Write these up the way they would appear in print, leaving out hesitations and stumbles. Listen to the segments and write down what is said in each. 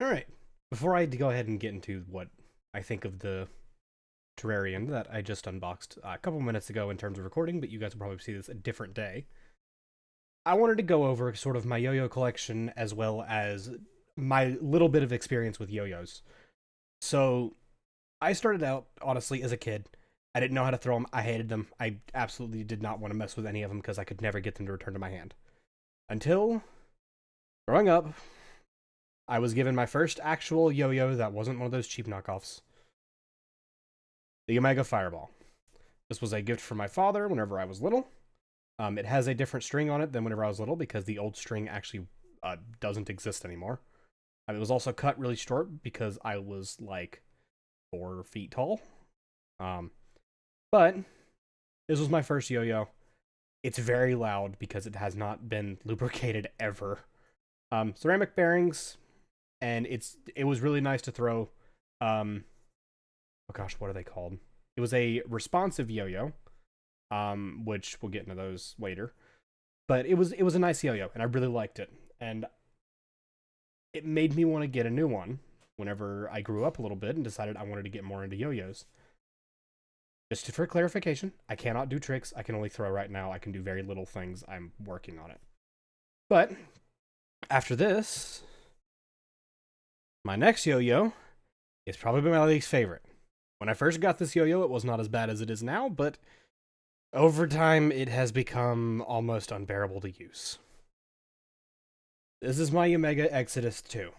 Alright, before I go ahead and get into what I think of the Terrarian that I just unboxed a couple minutes ago in terms of recording, but you guys will probably see this a different day, I wanted to go over sort of my yo-yo collection as well as my little bit of experience with yo-yos. So, I started out, honestly, as a kid. I didn't know how to throw them. I hated them. I absolutely did not want to mess with any of them because I could never get them to return to my hand. Until, growing up, I was given my first actual yo-yo that wasn't one of those cheap knockoffs. The Yomega Fireball. This was a gift from my father whenever I was little. It has a different string on it than whenever I was little because the old string actually doesn't exist anymore. It was also cut really short because I was like 4 feet tall. But this was my first yo-yo. It's very loud because it has not been lubricated ever. Ceramic bearings, and it was really nice to throw. Oh gosh, what are they called? It was a responsive yo-yo, which we'll get into those later. But it was a nice yo-yo, and I really liked it. And it made me want to get a new one whenever I grew up a little bit and decided I wanted to get more into yo-yos. Just for clarification, I cannot do tricks. I can only throw right now. I can do very little things. I'm working on it. But after this, my next yo-yo is probably my least favorite. When I first got this yo-yo, it was not as bad as it is now, but over time, it has become almost unbearable to use. This is my Yomega Xodus II.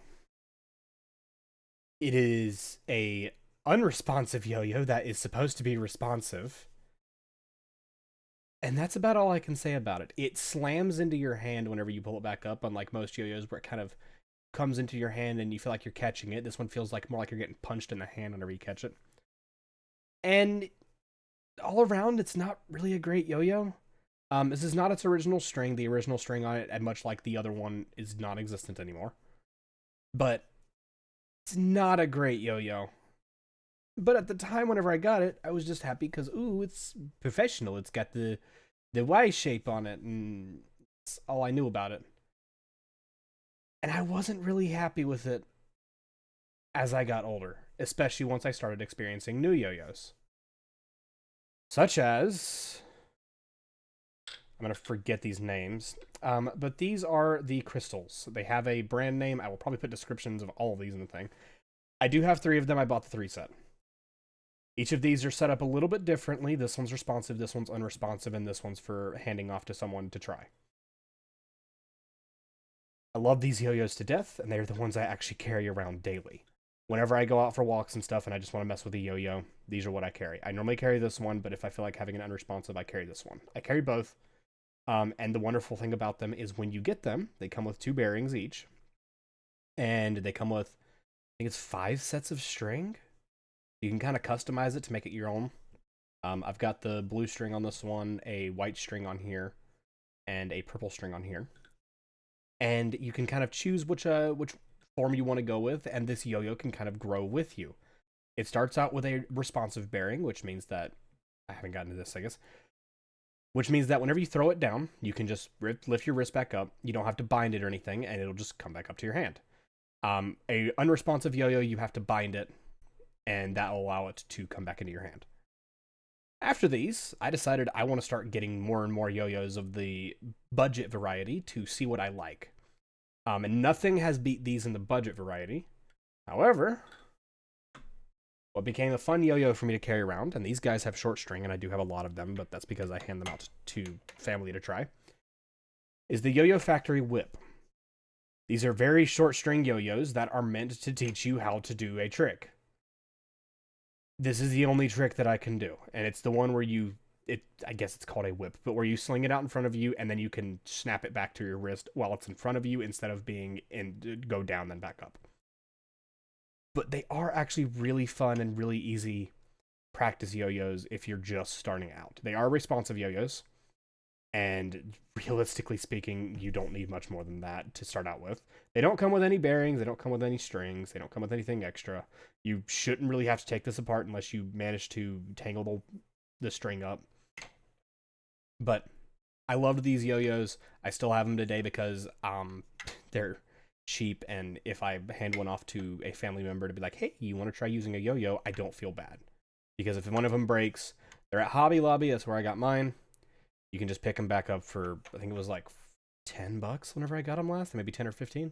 It is a unresponsive yo-yo that is supposed to be responsive. And that's about all I can say about it. It slams into your hand whenever you pull it back up, unlike most yo-yos where it kind of comes into your hand and you feel like you're catching it. This one feels like more like you're getting punched in the hand whenever you catch it. And all around, it's not really a great yo-yo. This is not its original string. The original string on it, and much like the other one, is non-existent anymore. But it's not a great yo-yo. But at the time, whenever I got it, I was just happy because, ooh, it's professional. It's got the Y shape on it, and that's all I knew about it. And I wasn't really happy with it as I got older, especially once I started experiencing new yo-yos. Such as, I'm going to forget these names, but these are the crystals. They have a brand name. I will probably put descriptions of all of these in the thing. I do have 3 of them. I bought the 3 set. Each of these are set up a little bit differently. This one's responsive, this one's unresponsive, and this one's for handing off to someone to try. I love these yo-yos to death, and they're the ones I actually carry around daily. Whenever I go out for walks and stuff and I just want to mess with a yo-yo, these are what I carry. I normally carry this one, but if I feel like having an unresponsive, I carry this one. I carry both. And the wonderful thing about them is when you get them, they come with 2 bearings each. And they come with, I think it's 5 sets of string. You can kind of customize it to make it your own. I've got the blue string on this one, a white string on here, and a purple string on here. And you can kind of choose which form you want to go with, and this yo-yo can kind of grow with you. It starts out with a responsive bearing, which means that, I haven't gotten to this, I guess, which means that whenever you throw it down, you can just lift your wrist back up. You don't have to bind it or anything, and it'll just come back up to your hand. A unresponsive yo-yo, you have to bind it, and that'll allow it to come back into your hand. After these, I decided I want to start getting more and more yo-yos of the budget variety to see what I like. And nothing has beat these in the budget variety. However, what became a fun yo-yo for me to carry around, and these guys have short string, and I do have a lot of them, but that's because I hand them out to family to try, is the Yoyofactory Whip. These are very short string yo-yos that are meant to teach you how to do a trick. This is the only trick that I can do, and it's the one where I guess it's called a whip, but where you sling it out in front of you, and then you can snap it back to your wrist while it's in front of you instead of go down then back up. But they are actually really fun and really easy practice yo-yos if you're just starting out. They are responsive yo-yos, and realistically speaking, you don't need much more than that to start out with. They don't come with any bearings, they don't come with any strings, they don't come with anything extra. You shouldn't really have to take this apart unless you manage to tangle the string up. But I loved these yo-yos. I still have them today because they're cheap, and if I hand one off to a family member to be like, hey, you want to try using a yo-yo, I don't feel bad. Because if one of them breaks, they're at Hobby Lobby, that's where I got mine. You can just pick them back up for, I think it was like $10 whenever I got them last, maybe 10 or 15.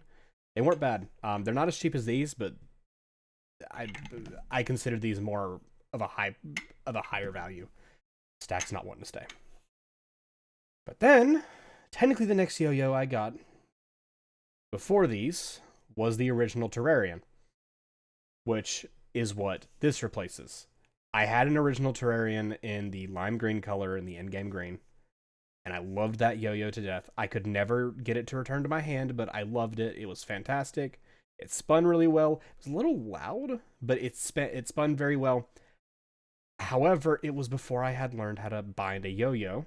They weren't bad. They're not as cheap as these, but I consider these more of a higher value. Stack's not wanting to stay. But then, technically the next yo-yo I got before these was the original Terrarian, which is what this replaces. I had an original Terrarian in the lime green color in the endgame green, and I loved that yo-yo to death. I could never get it to return to my hand, but I loved it. It was fantastic. It spun really well. It was a little loud, but it spun very well. However, it was before I had learned how to bind a yo-yo,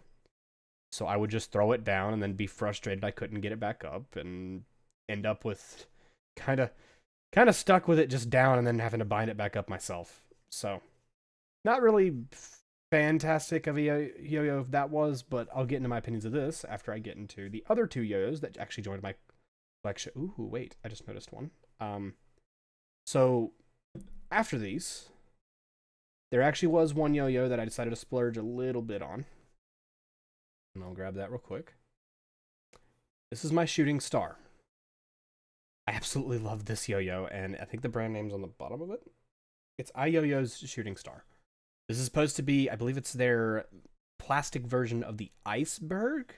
so I would just throw it down and then be frustrated I couldn't get it back up, and end up with kind of stuck with it just down and then having to bind it back up myself. So, not really fantastic of a yo-yo that was, but I'll get into my opinions of this after I get into the other two yo-yos that actually joined my collection. Ooh, wait, I just noticed one. So, after these, there actually was one yo-yo that I decided to splurge a little bit on. And I'll grab that real quick. This is my shooting star. I absolutely love this yo-yo, and I think the brand name's on the bottom of it. It's iYoyo's shooting star. This is supposed to be, I believe it's their plastic version of the iceberg.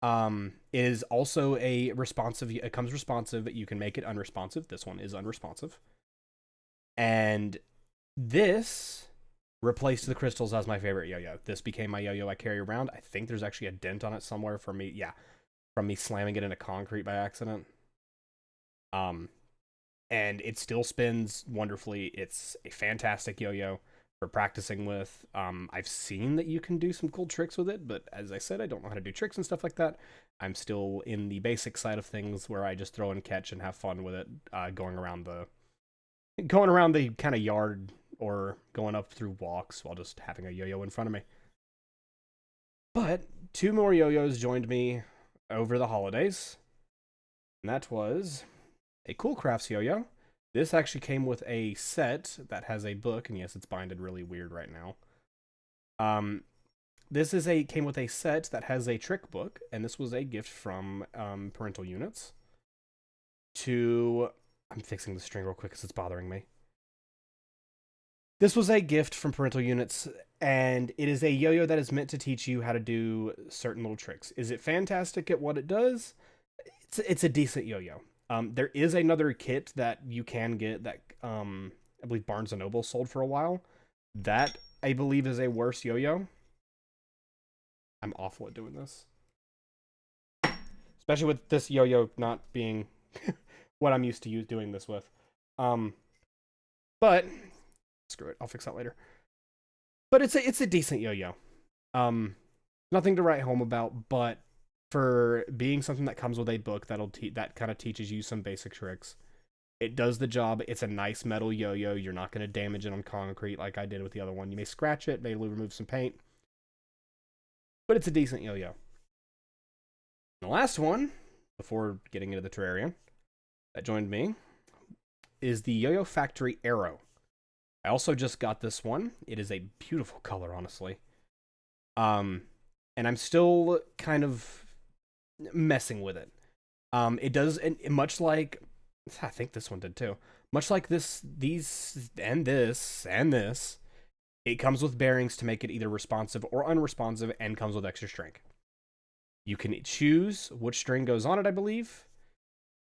It is also a responsive, it comes responsive, you can make it unresponsive. This one is unresponsive. And this replaced the crystals as my favorite yo-yo. This became my yo-yo I carry around. I think there's actually a dent on it somewhere from me, from me slamming it into concrete by accident. And it still spins wonderfully. It's a fantastic yo-yo for practicing with. I've seen that you can do some cool tricks with it, but as I said, I don't know how to do tricks and stuff like that. I'm still in the basic side of things where I just throw and catch and have fun with it, going around the kind of yard or going up through walks while just having a yo-yo in front of me. But 2 more yo-yos joined me over the holidays, and that was a Cool Crafts yo-yo. This actually came with a set that has a book, and yes, it's binded really weird right now. This came with a set that has a trick book, and this was a gift from Parental Units. I'm fixing the string real quick because it's bothering me. This was a gift from Parental Units, and it is a yo-yo that is meant to teach you how to do certain little tricks. Is it fantastic at what it does? It's a decent yo-yo. There is another kit that you can get that I believe Barnes & Noble sold for a while. That, I believe, is a worse yo-yo. I'm awful at doing this. Especially with this yo-yo not being what I'm used to doing this with. But screw it, I'll fix that later. But it's a decent yo-yo. Nothing to write home about, but for being something that comes with a book that kind of teaches you some basic tricks, it does the job. It's a nice metal yo-yo. You're not going to damage it on concrete like I did with the other one. You may scratch it, maybe remove some paint, but it's a decent yo-yo. The last one, before getting into the Terrarian, that joined me, is the Yoyofactory Arrow. I also just got this one. It is a beautiful color, honestly. And I'm still kind of messing with it. It does, and much like, I think this one did too, much like this, it comes with bearings to make it either responsive or unresponsive, and comes with extra string. You can choose which string goes on it, I believe,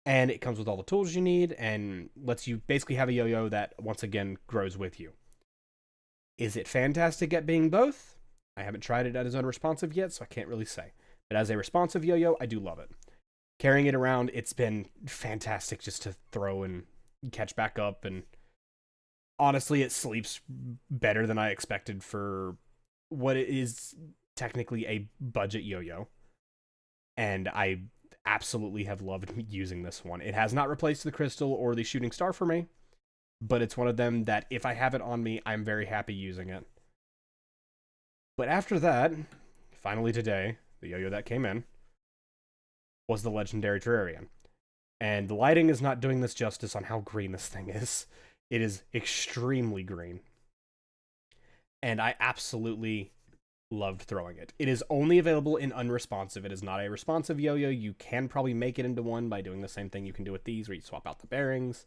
and it comes with all the tools you need, and lets you basically have a yo-yo that, once again, grows with you. Is it fantastic at being both? I haven't tried it as unresponsive yet, so I can't really say. But as a responsive yo-yo, I do love it. Carrying it around, it's been fantastic just to throw and catch back up, and honestly, it sleeps better than I expected for what it is technically a budget yo-yo. And I absolutely have loved using this one. It has not replaced the Crystal or the Shooting Star for me, but it's one of them that if I have it on me, I'm very happy using it. But after that, finally today, the yo-yo that came in was the legendary Terrarian. And the lighting is not doing this justice on how green this thing is. It is extremely green. And I absolutely loved throwing it. It is only available in unresponsive. It is not a responsive yo-yo. You can probably make it into one by doing the same thing you can do with these, where you swap out the bearings.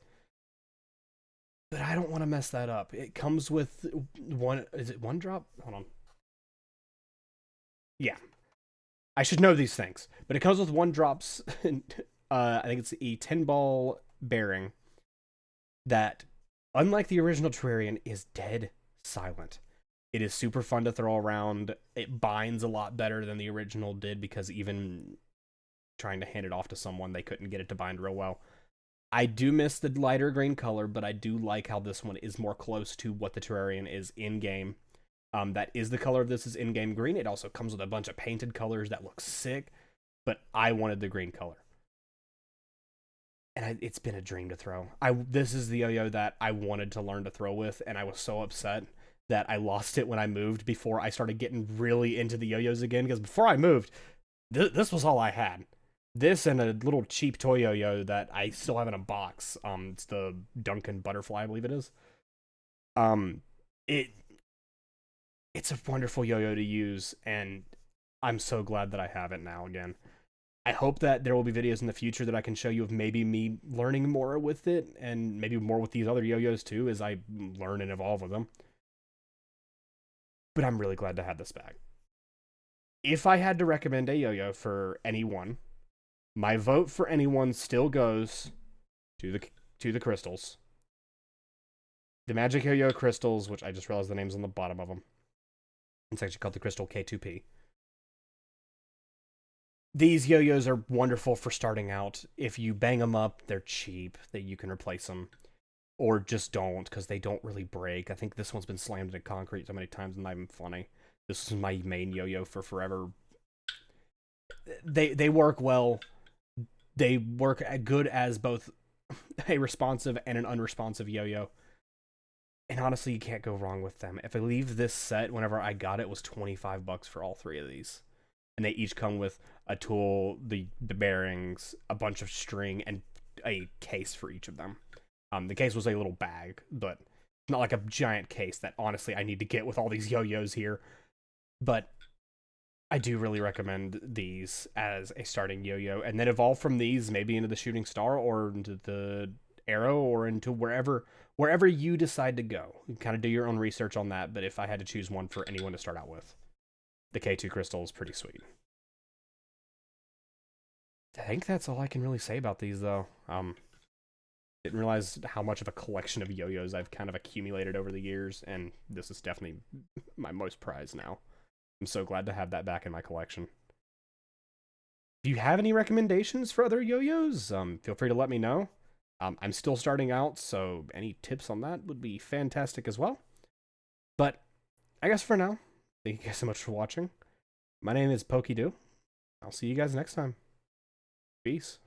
But I don't want to mess that up. It comes with one... Is it one drop? Hold on. Yeah. I should know these things. But it comes with one drops. I think it's a 10-ball bearing that, unlike the original Terrarian, is dead silent. It is super fun to throw around. It binds a lot better than the original did, because even trying to hand it off to someone, they couldn't get it to bind real well. I do miss the lighter green color, but I do like how this one is more close to what the Terrarian is in-game. That is the color of this, is in-game green. It also comes with a bunch of painted colors that look sick, but I wanted the green color. And it's been a dream to throw. This is the yo-yo that I wanted to learn to throw with, and I was so upset that I lost it when I moved before I started getting really into the yo-yos again, because before I moved, this was all I had. This and a little cheap toy yo-yo that I still have in a box. It's the Duncan Butterfly, I believe it is. It's a wonderful yo-yo to use, and I'm so glad that I have it now again. I hope that there will be videos in the future that I can show you of maybe me learning more with it, and maybe more with these other yo-yos too, as I learn and evolve with them. But I'm really glad to have this back. If I had to recommend a yo-yo for anyone, my vote for anyone still goes to the crystals. The Magicyoyo crystals, which I just realized the name's on the bottom of them. It's actually called the Crystal K2P. These yo-yos are wonderful for starting out. If you bang them up, they're cheap, that you can replace them. Or just don't, because they don't really break. I think this one's been slammed into concrete so many times, and not even funny. This is my main yo-yo for forever. They work well. They work good as both a responsive and an unresponsive yo-yo. And honestly, you can't go wrong with them. If I leave this set, whenever I got it, was $25 for all three of these. And they each come with a tool, the bearings, a bunch of string, and a case for each of them. The case was a little bag, but not like a giant case that honestly I need to get with all these yo-yos here. But I do really recommend these as a starting yo-yo, and then evolve from these maybe into the shooting star or into the arrow or into wherever you decide to go. You kind of do your own research on that, but if I had to choose one for anyone to start out with, the K2 Crystal is pretty sweet. I think that's all I can really say about these, though. Didn't realize how much of a collection of yo-yos I've kind of accumulated over the years, and this is definitely my most prized now. I'm so glad to have that back in my collection. If you have any recommendations for other yo-yos, feel free to let me know. I'm still starting out, so any tips on that would be fantastic as well. But I guess for now, thank you guys so much for watching. My name is Poky. I'll see you guys next time. Peace.